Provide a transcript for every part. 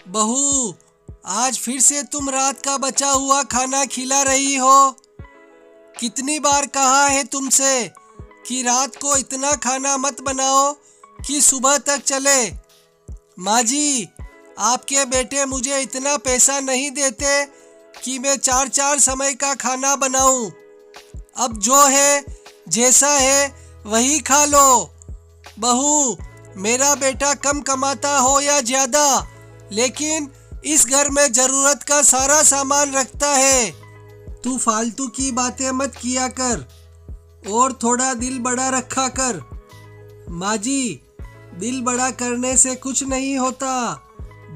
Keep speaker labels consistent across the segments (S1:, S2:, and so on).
S1: बहू, आज फिर से तुम रात का बचा हुआ खाना खिला रही हो। कितनी बार कहा है तुमसे कि रात को इतना खाना मत बनाओ कि सुबह तक चले। माँ जी, आपके बेटे मुझे इतना पैसा नहीं देते कि मैं चार चार समय का खाना बनाऊं। अब जो है जैसा है वही खा लो। बहू, मेरा बेटा कम कमाता हो या ज़्यादा, लेकिन इस घर में ज़रूरत का सारा सामान रखता है। तू फालतू की बातें मत किया कर और थोड़ा दिल बड़ा रखा कर। माँ जी, दिल बड़ा करने से कुछ नहीं होता,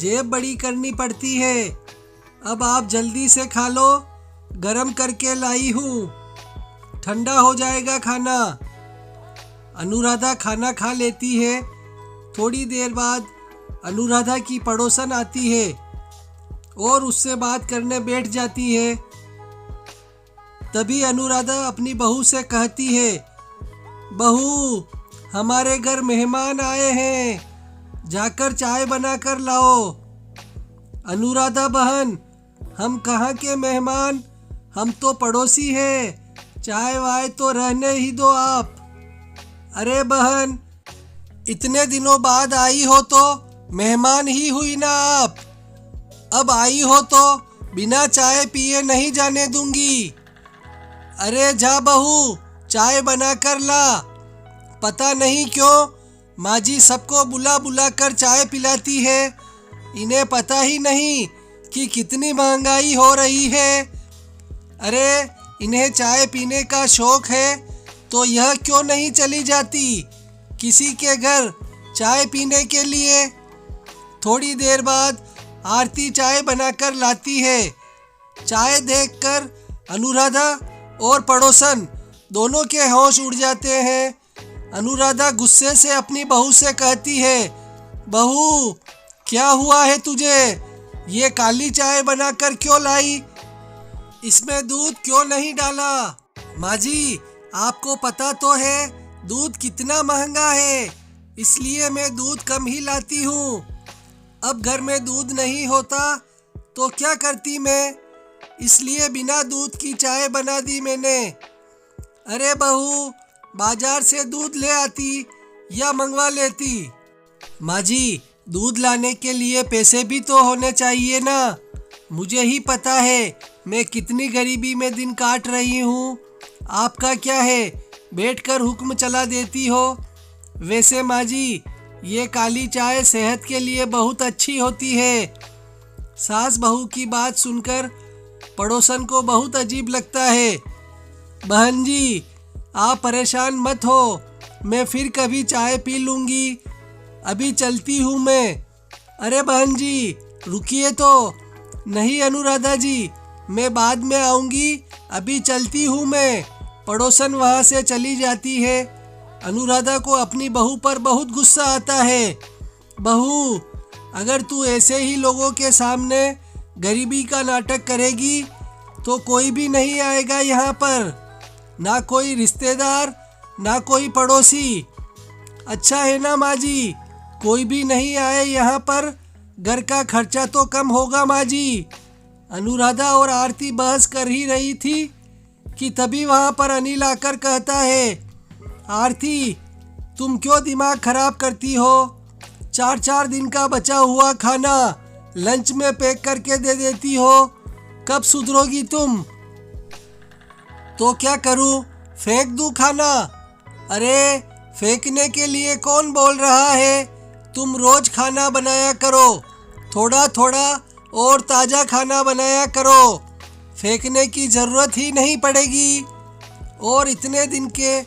S1: जेब बड़ी करनी पड़ती है। अब आप जल्दी से खा लो, गरम करके लाई हूँ, ठंडा हो जाएगा खाना। अनुराधा खाना खा लेती है। थोड़ी देर बाद अनुराधा की पड़ोसन आती है और उससे बात करने बैठ जाती है। तभी अनुराधा अपनी बहू से कहती है, बहू, हमारे घर मेहमान आए हैं, जाकर चाय बनाकर लाओ। अनुराधा बहन, हम कहाँ के मेहमान, हम तो पड़ोसी हैं, चाय वाय तो रहने ही दो आप। अरे बहन, इतने दिनों बाद आई हो तो मेहमान ही हुई ना आप। अब आई हो तो बिना चाय पिए नहीं जाने दूंगी। अरे जा बहू, चाय बना कर ला। पता नहीं क्यों माँ जी सबको बुला बुला कर चाय पिलाती है। इन्हें पता ही नहीं कि कितनी महंगाई हो रही है। अरे, इन्हें चाय पीने का शौक है तो यह क्यों नहीं चली जाती किसी के घर चाय पीने के लिए। थोड़ी देर बाद आरती चाय बनाकर लाती है। चाय देखकर अनुराधा और पड़ोसन दोनों के होश उड़ जाते हैं। अनुराधा गुस्से से अपनी बहू से कहती है, बहू, क्या हुआ है तुझे? ये काली चाय बनाकर क्यों लाई? इसमें दूध क्यों नहीं डाला? माँ जी, आपको पता तो है दूध कितना महंगा है, इसलिए मैं दूध कम ही लाती हूँ। अब घर में दूध नहीं होता तो क्या करती मैं, इसलिए बिना दूध की चाय बना दी मैंने। अरे बहू, बाजार से दूध ले आती या मंगवा लेती। माँ जी, दूध लाने के लिए पैसे भी तो होने चाहिए ना। मुझे ही पता है मैं कितनी गरीबी में दिन काट रही हूँ। आपका क्या है, बैठकर हुक्म चला देती हो। वैसे माँ जी, ये काली चाय सेहत के लिए बहुत अच्छी होती है। सास बहू की बात सुनकर पड़ोसन को बहुत अजीब लगता है। बहन जी, आप परेशान मत हो, मैं फिर कभी चाय पी लूँगी, अभी चलती हूँ मैं। अरे बहन जी, रुकिए तो। नहीं अनुराधा जी, मैं बाद में आऊँगी, अभी चलती हूँ मैं। पड़ोसन वहाँ से चली जाती है। अनुराधा को अपनी बहू पर बहुत गुस्सा आता है। बहू, अगर तू ऐसे ही लोगों के सामने गरीबी का नाटक करेगी तो कोई भी नहीं आएगा यहाँ पर, ना कोई रिश्तेदार, ना कोई पड़ोसी। अच्छा है ना माँ जी, कोई भी नहीं आए यहाँ पर, घर का खर्चा तो कम होगा माँ जी। अनुराधा और आरती बहस कर ही रही थी कि तभी वहाँ पर अनिल आकर कहता है, आरती, तुम क्यों दिमाग खराब करती हो? चार चार दिन का बचा हुआ खाना लंच में पैक करके दे देती हो, कब सुधरोगी तुम? तो क्या करूं, फेंक दूं खाना? अरे, फेंकने के लिए कौन बोल रहा है? तुम रोज खाना बनाया करो, थोड़ा थोड़ा और ताज़ा खाना बनाया करो, फेंकने की ज़रूरत ही नहीं पड़ेगी। और इतने दिन के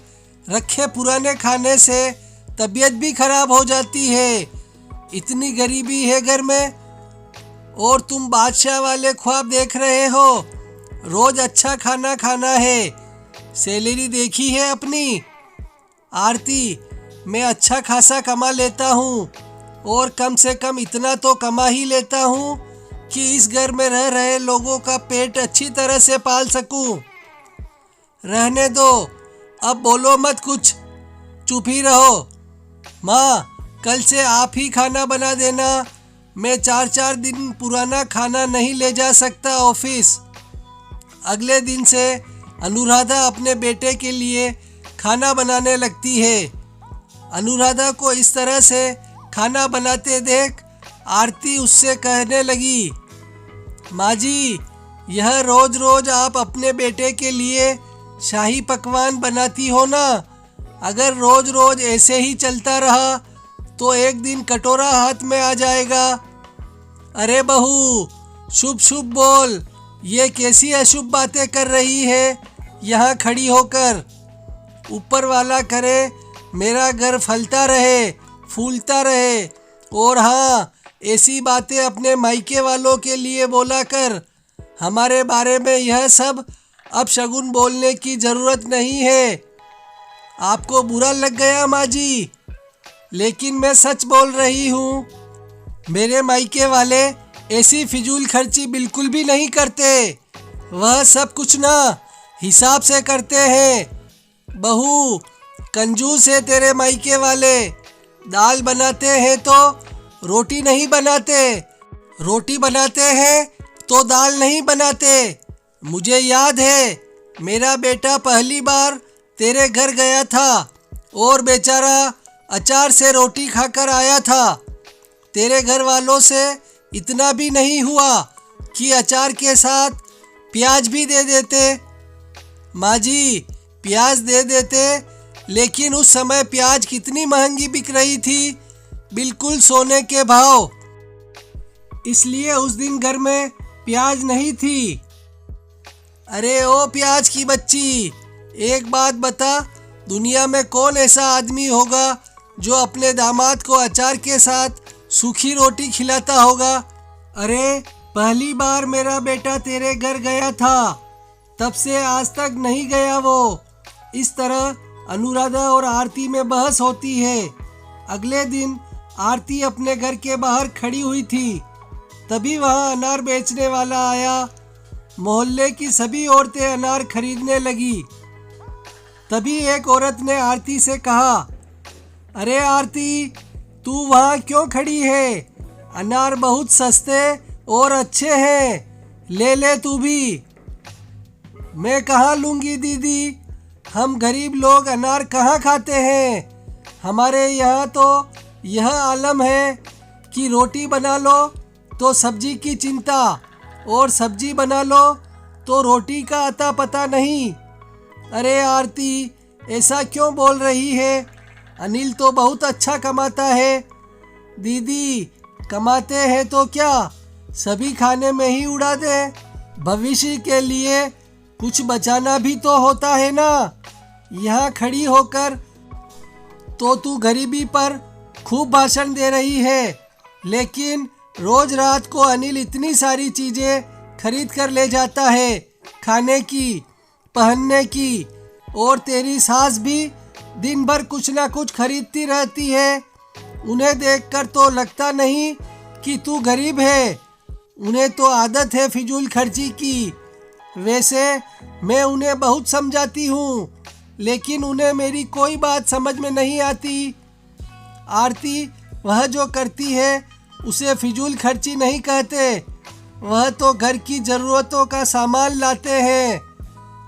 S1: रखे पुराने खाने से तबीयत भी खराब हो जाती है। इतनी गरीबी है घर में और तुम बादशाह वाले ख्वाब देख रहे हो। रोज अच्छा खाना खाना है। सैलरी देखी है अपनी? आरती, मैं अच्छा खासा कमा लेता हूँ और कम से कम इतना तो कमा ही लेता हूँ कि इस घर में रह रहे लोगों का पेट अच्छी तरह से पाल सकूँ। रहने दो, अब बोलो मत कुछ, चुप ही रहो। माँ, कल से आप ही खाना बना देना, मैं 4-4 दिन पुराना खाना नहीं ले जा सकता ऑफिस। अगले दिन से अनुराधा अपने बेटे के लिए खाना बनाने लगती है। अनुराधा को इस तरह से खाना बनाते देख आरती उससे कहने लगी, माँ जी, यह रोज रोज आप अपने बेटे के लिए शाही पकवान बनाती हो ना। अगर रोज रोज ऐसे ही चलता रहा तो एक दिन कटोरा हाथ में आ जाएगा। अरे बहू, शुभ शुभ बोल, ये कैसी अशुभ बातें कर रही है यहाँ खड़ी होकर। ऊपर वाला करे मेरा घर फलता रहे, फूलता रहे, और हाँ, ऐसी बातें अपने मायके वालों के लिए बोला कर। हमारे बारे में यह सब अपशगुन बोलने की ज़रूरत नहीं है। आपको बुरा लग गया माँ जी, लेकिन मैं सच बोल रही हूँ। मेरे मायके वाले ऐसी फिजूल खर्ची बिल्कुल भी नहीं करते। वह सब कुछ ना हिसाब से करते हैं। बहू, कंजूस है तेरे मायके वाले। दाल बनाते हैं तो रोटी नहीं बनाते, रोटी बनाते हैं तो दाल नहीं बनाते। मुझे याद है, मेरा बेटा पहली बार तेरे घर गया था और बेचारा अचार से रोटी खाकर आया था। तेरे घर वालों से इतना भी नहीं हुआ कि अचार के साथ प्याज भी दे देते। माँ जी, प्याज दे देते, लेकिन उस समय प्याज कितनी महंगी बिक रही थी, बिल्कुल सोने के भाव। इसलिए उस दिन घर में प्याज नहीं थी। अरे ओ प्याज की बच्ची, एक बात बता, दुनिया में कौन ऐसा आदमी होगा जो अपने दामाद को अचार के साथ सूखी रोटी खिलाता होगा। अरे पहली बार मेरा बेटा तेरे घर गया था, तब से आज तक नहीं गया वो। इस तरह अनुराधा और आरती में बहस होती है। अगले दिन आरती अपने घर के बाहर खड़ी हुई थी, तभी वहाँ अनार बेचने वाला आया। मोहल्ले की सभी औरतें अनार खरीदने लगी। तभी एक औरत ने आरती से कहा, अरे आरती, तू वहाँ क्यों खड़ी है? अनार बहुत सस्ते और अच्छे हैं, ले ले तू भी। मैं कहाँ लूँगी दीदी, हम गरीब लोग अनार कहाँ खाते हैं। हमारे यहाँ तो यह आलम है कि रोटी बना लो तो सब्जी की चिंता, और सब्जी बना लो तो रोटी का अता पता नहीं। अरे आरती, ऐसा क्यों बोल रही है? अनिल तो बहुत अच्छा कमाता है। दीदी, कमाते हैं तो क्या सभी खाने में ही उड़ा दे? भविष्य के लिए कुछ बचाना भी तो होता है ना। यहाँ खड़ी होकर तो तू गरीबी पर खूब भाषण दे रही है, लेकिन रोज रात को अनिल इतनी सारी चीज़ें खरीद कर ले जाता है, खाने की, पहनने की, और तेरी सास भी दिन भर कुछ ना कुछ खरीदती रहती है। उन्हें देखकर तो लगता नहीं कि तू गरीब है। उन्हें तो आदत है फिजूल खर्ची की। वैसे मैं उन्हें बहुत समझाती हूँ, लेकिन उन्हें मेरी कोई बात समझ में नहीं आती। आरती, वह जो करती है उसे फिजूल खर्ची नहीं कहते। वह तो घर की ज़रूरतों का सामान लाते हैं।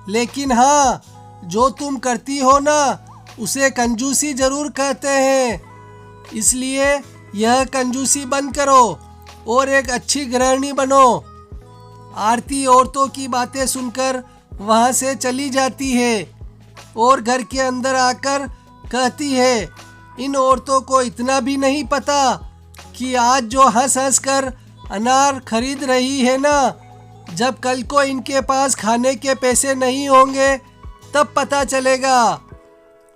S1: लेकिन हाँ, जो तुम करती हो ना, उसे कंजूसी ज़रूर कहते हैं। इसलिए यह कंजूसी बंद करो और एक अच्छी गृहिणी बनो। आरती औरतों की बातें सुनकर वहाँ से चली जाती है और घर के अंदर आकर कहती है, इन औरतों को इतना भी नहीं पता कि आज जो हंस हंस कर अनार खरीद रही है ना, जब कल को इनके पास खाने के पैसे नहीं होंगे तब पता चलेगा।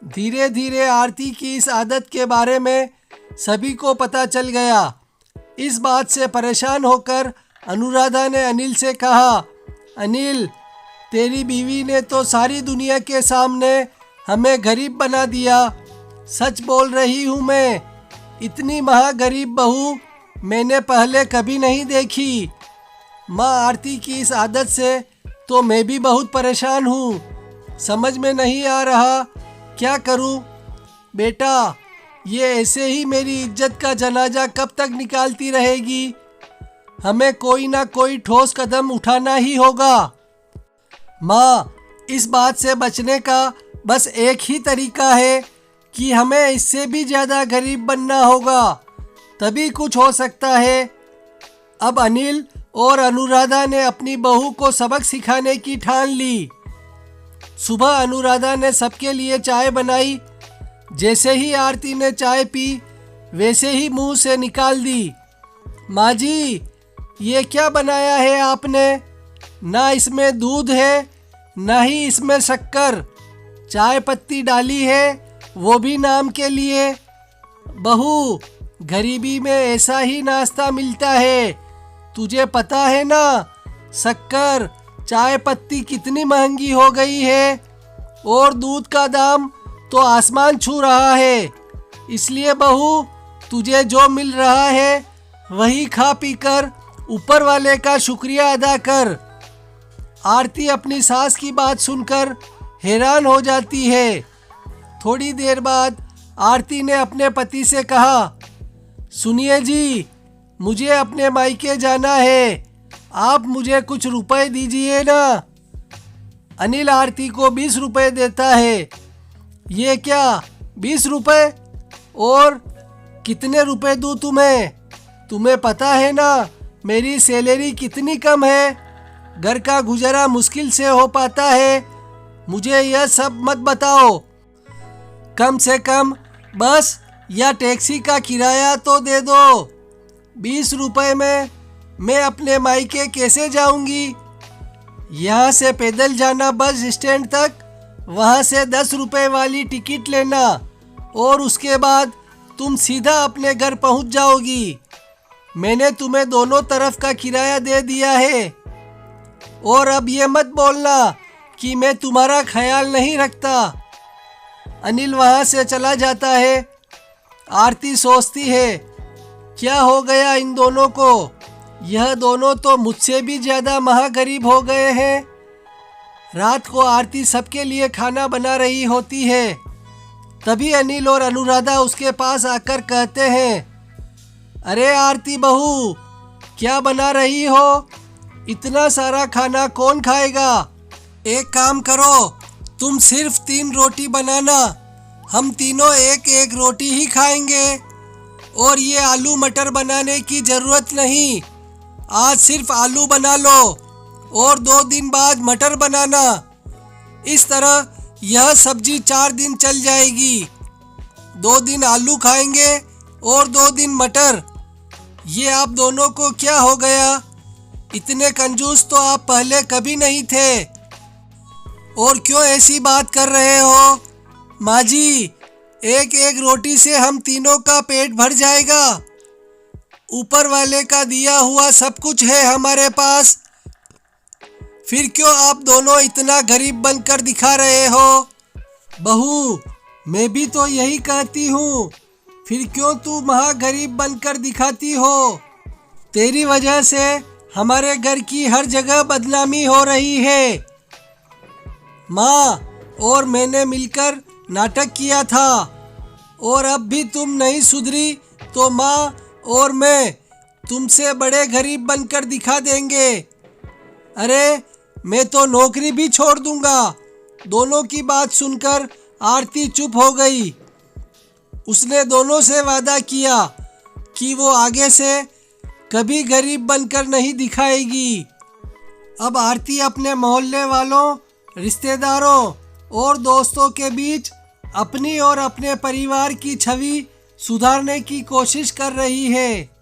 S1: धीरे धीरे आरती की इस आदत के बारे में सभी को पता चल गया। इस बात से परेशान होकर अनुराधा ने अनिल से कहा, अनिल, तेरी बीवी ने तो सारी दुनिया के सामने हमें गरीब बना दिया। सच बोल रही हूँ मैं, इतनी महागरीब बहू मैंने पहले कभी नहीं देखी। माँ आरती की इस आदत से तो मैं भी बहुत परेशान हूँ। समझ में नहीं आ रहा क्या करूँ। बेटा, ये ऐसे ही मेरी इज्जत का जनाजा कब तक निकालती रहेगी? हमें कोई ना कोई ठोस कदम उठाना ही होगा। माँ, इस बात से बचने का बस एक ही तरीका है कि हमें इससे भी ज़्यादा गरीब बनना होगा, तभी कुछ हो सकता है। अब अनिल और अनुराधा ने अपनी बहू को सबक सिखाने की ठान ली। सुबह अनुराधा ने सबके लिए चाय बनाई। जैसे ही आरती ने चाय पी वैसे ही मुंह से निकाल दी, माँ जी, ये क्या बनाया है आपने? ना इसमें दूध है, ना ही इसमें शक्कर। चाय पत्ती डाली है, वो भी नाम के लिए। बहू, गरीबी में ऐसा ही नाश्ता मिलता है। तुझे पता है ना, शक्कर, चाय पत्ती कितनी महंगी हो गई है और दूध का दाम तो आसमान छू रहा है। इसलिए बहू, तुझे जो मिल रहा है वही खा पी कर ऊपर वाले का शुक्रिया अदा कर। आरती अपनी सास की बात सुनकर हैरान हो जाती है। थोड़ी देर बाद आरती ने अपने पति से कहा, सुनिए जी, मुझे अपने मायके जाना है, आप मुझे कुछ रुपए दीजिए ना। अनिल आरती को 20 रुपए देता है। ये क्या, 20 रुपए? और कितने रुपए दूँ तुम्हें? तुम्हें पता है ना मेरी सैलरी कितनी कम है, घर का गुजारा मुश्किल से हो पाता है। मुझे यह सब मत बताओ। कम से कम बस या टैक्सी का किराया तो दे दो। 20 रुपए में मैं अपने मायके कैसे जाऊंगी? यहाँ से पैदल जाना बस स्टैंड तक, वहाँ से 10 रुपए वाली टिकट लेना और उसके बाद तुम सीधा अपने घर पहुँच जाओगी। मैंने तुम्हें दोनों तरफ का किराया दे दिया है। और अब ये मत बोलना कि मैं तुम्हारा ख्याल नहीं रखता। अनिल वहाँ से चला जाता है। आरती सोचती है, क्या हो गया इन दोनों को? यह दोनों तो मुझसे भी ज़्यादा महागरीब हो गए हैं। रात को आरती सबके लिए खाना बना रही होती है। तभी अनिल और अनुराधा उसके पास आकर कहते हैं, अरे आरती बहू, क्या बना रही हो? इतना सारा खाना कौन खाएगा? एक काम करो, तुम सिर्फ 3 रोटी बनाना, हम तीनों एक एक रोटी ही खाएंगे। और ये आलू मटर बनाने की ज़रूरत नहीं, आज सिर्फ आलू बना लो और 2 दिन बाद मटर बनाना। इस तरह यह सब्जी 4 दिन चल जाएगी। 2 दिन आलू खाएंगे और 2 दिन मटर। ये आप दोनों को क्या हो गया? इतने कंजूस तो आप पहले कभी नहीं थे। और क्यों ऐसी बात कर रहे हो? माँ जी, एक एक रोटी से हम तीनों का पेट भर जाएगा। ऊपर वाले का दिया हुआ सब कुछ है हमारे पास। फिर क्यों आप दोनों इतना गरीब बनकर दिखा रहे हो? बहू, मैं भी तो यही कहती हूँ, फिर क्यों तू महागरीब बनकर दिखाती हो? तेरी वजह से हमारे घर की हर जगह बदनामी हो रही है। माँ और मैंने मिलकर नाटक किया था और अब भी तुम नहीं सुधरी तो माँ और मैं तुमसे बड़े गरीब बनकर दिखा देंगे। अरे, मैं तो नौकरी भी छोड़ दूंगा। दोनों की बात सुनकर आरती चुप हो गई। उसने दोनों से वादा किया कि वो आगे से कभी गरीब बनकर नहीं दिखाएगी। अब आरती अपने मोहल्ले वालों, रिश्तेदारों और दोस्तों के बीच अपनी और अपने परिवार की छवि सुधारने की कोशिश कर रही है।